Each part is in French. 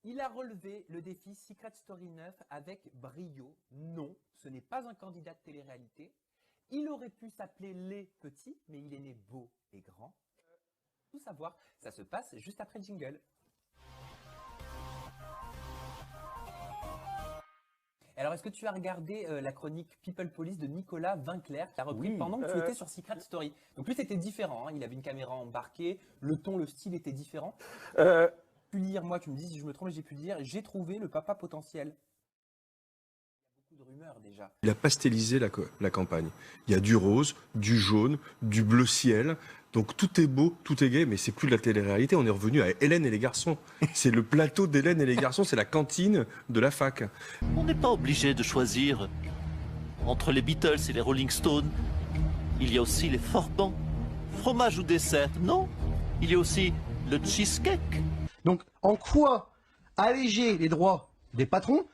Il a relevé le défi Secret Story 9 avec brio. Non, ce n'est pas un candidat de télé-réalité. Il aurait pu s'appeler Les Petits, mais il est né beau et grand. Tout savoir, ça se passe juste après le jingle. Alors, est-ce que tu as regardé la chronique People Police de Nicolas Vinclair qui a repris pendant que tu étais sur Secret Story? Donc lui, c'était différent, hein. Il avait une caméra embarquée, le ton, le style était différent. J'ai pu lire, moi, tu me dis si je me trompe, j'ai pu lire, j'ai trouvé le papa potentiel. Il y a beaucoup de rumeurs déjà. Il a pastelisé la campagne. Il y a du rose, du jaune, du bleu ciel. Donc tout est beau, tout est gai, mais c'est plus de la télé-réalité. On est revenu à Hélène et les garçons. C'est le plateau d'Hélène et les garçons, c'est la cantine de la fac. On n'est pas obligé de choisir entre les Beatles et les Rolling Stones. Il y a aussi les Forbans. Fromage ou dessert, non. Il y a aussi le cheesecake. Donc en quoi alléger les droits des patrons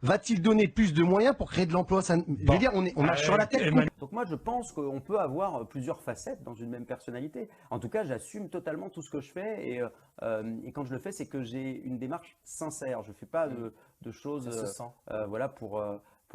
va-t-il donner plus de moyens pour créer de l'emploi? Je veux dire, on marche sur la tête. Donc moi je pense qu'on peut avoir plusieurs facettes dans une même personnalité. En tout cas j'assume totalement tout ce que je fais et quand je le fais c'est que j'ai une démarche sincère. Je ne fais pas de choses voilà, pour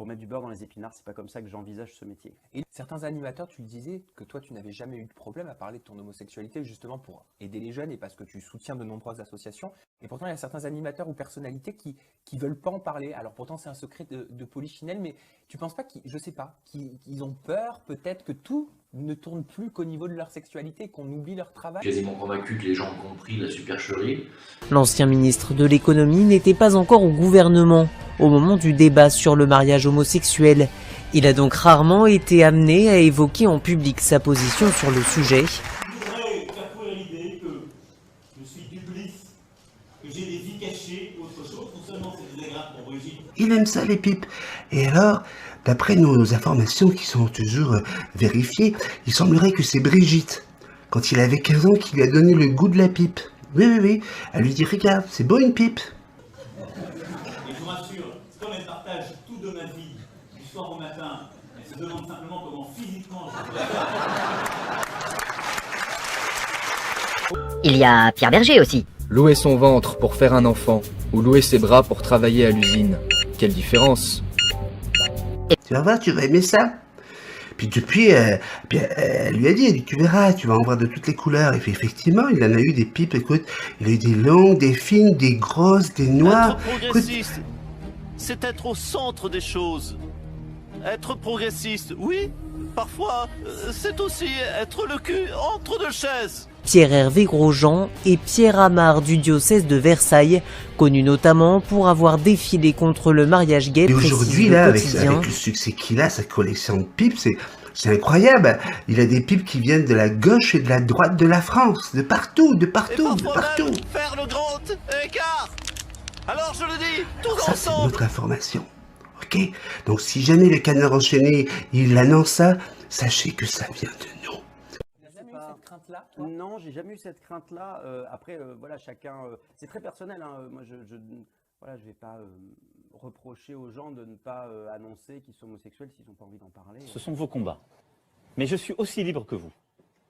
mettre du beurre dans les épinards. C'est pas comme ça que j'envisage ce métier. Et certains animateurs, tu le disais, que toi tu n'avais jamais eu de problème à parler de ton homosexualité justement pour aider les jeunes et parce que tu soutiens de nombreuses associations. Et pourtant il y a certains animateurs ou personnalités qui veulent pas en parler. Alors pourtant c'est un secret de polichinelle, mais tu penses pas qu'ils ont peur peut-être que tout ne tourne plus qu'au niveau de leur sexualité, qu'on oublie leur travail? Quasiment convaincu que les gens ont compris la supercherie. L'ancien ministre de l'économie n'était pas encore au gouvernement au moment du débat sur le mariage homosexuel. Il a donc rarement été amené à évoquer en public sa position sur le sujet. Je voudrais faire courir l'idée que je suis duplice, que j'ai des vies cachées ou autre chose, non seulement c'est désagréable pour Brigitte. Il aime ça les pipes. Et alors, d'après nos informations qui sont toujours vérifiées, il semblerait que c'est Brigitte, quand il avait 15 ans, qui lui a donné le goût de la pipe. Oui. Elle lui dit, regarde, c'est beau une pipe. Et je vous rassure, comme elle partage tout de ma vie, du soir au matin, elle se demande simplement comment physiquement je peux faire. Il y a Pierre Berger aussi. Louer son ventre pour faire un enfant, ou louer ses bras pour travailler à l'usine. Quelle différence? Tu vas voir, tu vas aimer ça. Puis depuis, elle lui a dit, tu verras, tu vas en voir de toutes les couleurs. Et puis effectivement, il en a eu des pipes, écoute, il a eu des longues, des fines, des grosses, des noires. Être progressiste, c'est être au centre des choses. Être progressiste, oui, parfois, c'est aussi être le cul entre deux chaises. Pierre-Hervé Grosjean et Pierre Amar du diocèse de Versailles, connu notamment pour avoir défilé contre le mariage gay. Et aujourd'hui, là, avec le succès qu'il a, sa collection de pipes, c'est incroyable. Il a des pipes qui viennent de la gauche et de la droite de la France, de partout. Faire le grand écart. Alors je le dis, tous ça, ensemble. C'est notre information. Ok? Donc si jamais le Canard enchaîné, il annonce ça, sachez que ça vient de nous. Non, j'ai jamais eu cette crainte-là. Après, voilà, chacun, c'est très personnel. Hein. Moi, je vais pas reprocher aux gens de ne pas annoncer qu'ils sont homosexuels s'ils n'ont pas envie d'en parler. Ce sont vos combats. Mais je suis aussi libre que vous.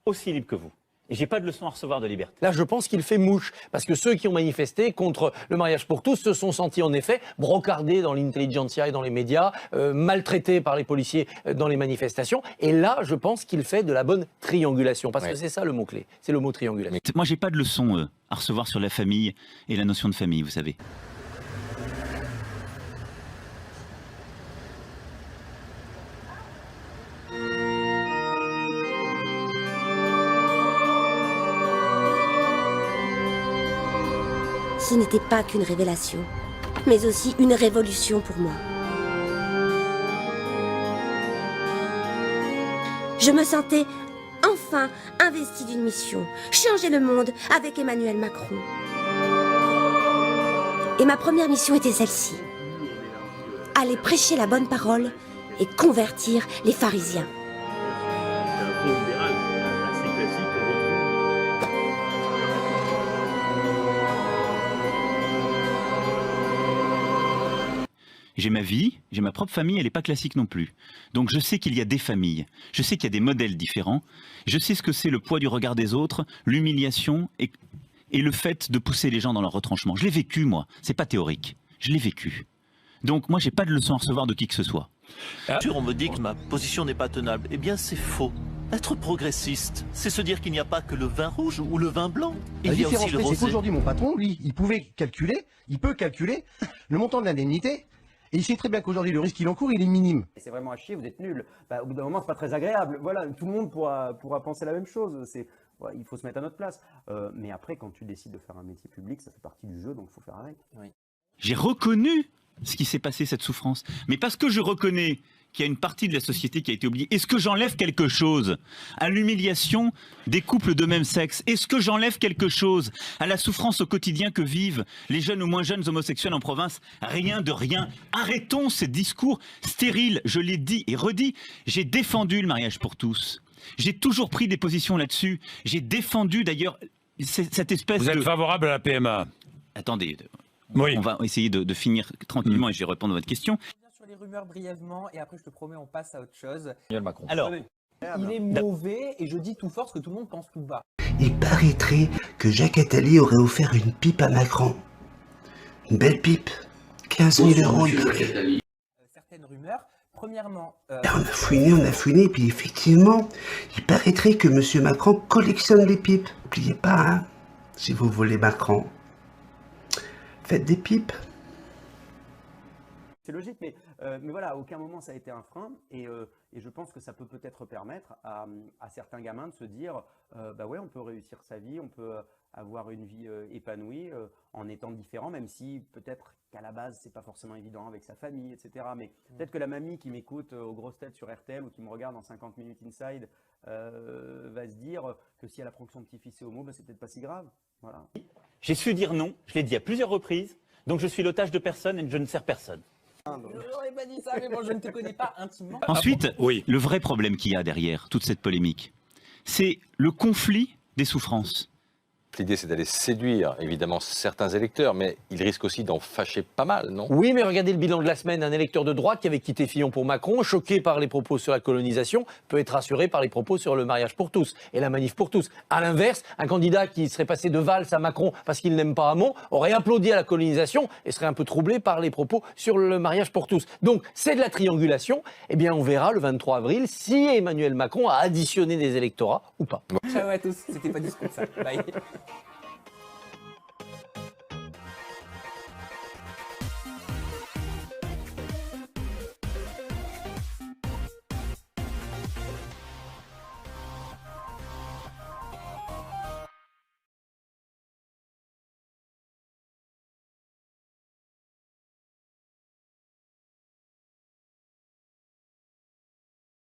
Aussi libre que vous. Et j'ai pas de leçon à recevoir de liberté. Là, je pense qu'il fait mouche, parce que ceux qui ont manifesté contre le mariage pour tous se sont sentis en effet brocardés dans l'intelligentsia et dans les médias, maltraités par les policiers dans les manifestations. Et là, je pense qu'il fait de la bonne triangulation, parce que c'est ça le mot-clé, c'est le mot triangulation. Moi, j'ai pas de leçon à recevoir sur la famille et la notion de famille, vous savez. Ce n'était pas qu'une révélation, mais aussi une révolution pour moi. Je me sentais enfin investie d'une mission, changer le monde avec Emmanuel Macron. Et ma première mission était celle-ci. Aller prêcher la bonne parole et convertir les pharisiens. J'ai ma vie, j'ai ma propre famille, elle n'est pas classique non plus. Donc je sais qu'il y a des familles, je sais qu'il y a des modèles différents, je sais ce que c'est le poids du regard des autres, l'humiliation et et le fait de pousser les gens dans leur retranchement. Je l'ai vécu, moi. C'est pas théorique. Je l'ai vécu. Donc, moi, j'ai pas de leçon à recevoir de qui que ce soit. On me dit que ma position n'est pas tenable. Eh bien, c'est faux. Être progressiste, c'est se dire qu'il n'y a pas que le vin rouge ou le vin blanc. La Il y a différence, aussi le c'est rosé. qu'aujourd'hui, mon patron, lui, il peut calculer le montant de l'indemnité. Et il sait très bien qu'aujourd'hui, le risque qu'il encourt, il est minime. C'est vraiment à chier, vous êtes nuls. Au bout d'un moment, c'est pas très agréable. Voilà, tout le monde pourra penser la même chose. Il faut se mettre à notre place. Mais après, quand tu décides de faire un métier public, ça fait partie du jeu, donc il faut faire avec. Oui. J'ai reconnu ce qui s'est passé, cette souffrance. Mais parce que je reconnais qu'il y a une partie de la société qui a été oubliée, est-ce que j'enlève quelque chose à l'humiliation des couples de même sexe? Est-ce que j'enlève quelque chose à la souffrance au quotidien que vivent les jeunes ou moins jeunes homosexuels en province? Rien de rien. Arrêtons ces discours stériles. Je l'ai dit et redit. J'ai défendu le mariage pour tous. J'ai toujours pris des positions là-dessus. J'ai défendu d'ailleurs cette espèce de... Vous êtes favorable à la PMA? Attendez, oui. On va essayer de finir tranquillement et je vais répondre à votre question. Sur les rumeurs brièvement et après je te promets on passe à autre chose. Macron. Alors, il est mauvais et je dis tout fort ce que tout le monde pense tout bas. Il paraîtrait que Jacques Attali aurait offert une pipe à Macron. Une belle pipe. 15 000 €. Certaines rumeurs. Premièrement... On a fouiné, puis effectivement, il paraîtrait que M. Macron collectionne les pipes. N'oubliez pas, hein, si vous voulez Macron. Faites des pipes. C'est logique, mais voilà, à aucun moment ça a été un frein, et je pense que ça peut-être permettre à certains gamins de se dire, bah ouais, on peut réussir sa vie, on peut avoir une vie épanouie en étant différent, même si peut-être qu'à la base c'est pas forcément évident avec sa famille, etc. Mais peut-être que la mamie qui m'écoute aux grosses têtes sur RTL ou qui me regarde en 50 minutes inside va se dire que si elle apprend que son petit-fils est homo, bah, c'est peut-être pas si grave. Voilà. J'ai su dire non, je l'ai dit à plusieurs reprises, donc je suis l'otage de personne et je ne sers personne. Je n'aurais pas dit ça, mais bon, je ne te connais pas intimement. Ensuite, le vrai problème qu'il y a derrière toute cette polémique, c'est le conflit des souffrances. L'idée, c'est d'aller séduire, évidemment, certains électeurs, mais il risque aussi d'en fâcher pas mal, non? Oui, mais regardez le bilan de la semaine. Un électeur de droite qui avait quitté Fillon pour Macron, choqué par les propos sur la colonisation, peut être rassuré par les propos sur le mariage pour tous et la manif pour tous. À l'inverse, un candidat qui serait passé de valse à Macron parce qu'il n'aime pas Hamon aurait applaudi à la colonisation et serait un peu troublé par les propos sur le mariage pour tous. Donc, c'est de la triangulation. Eh bien, on verra le 23 avril si Emmanuel Macron a additionné des électorats ou pas. Ciao à tous, c'était pas discours ça. Bye.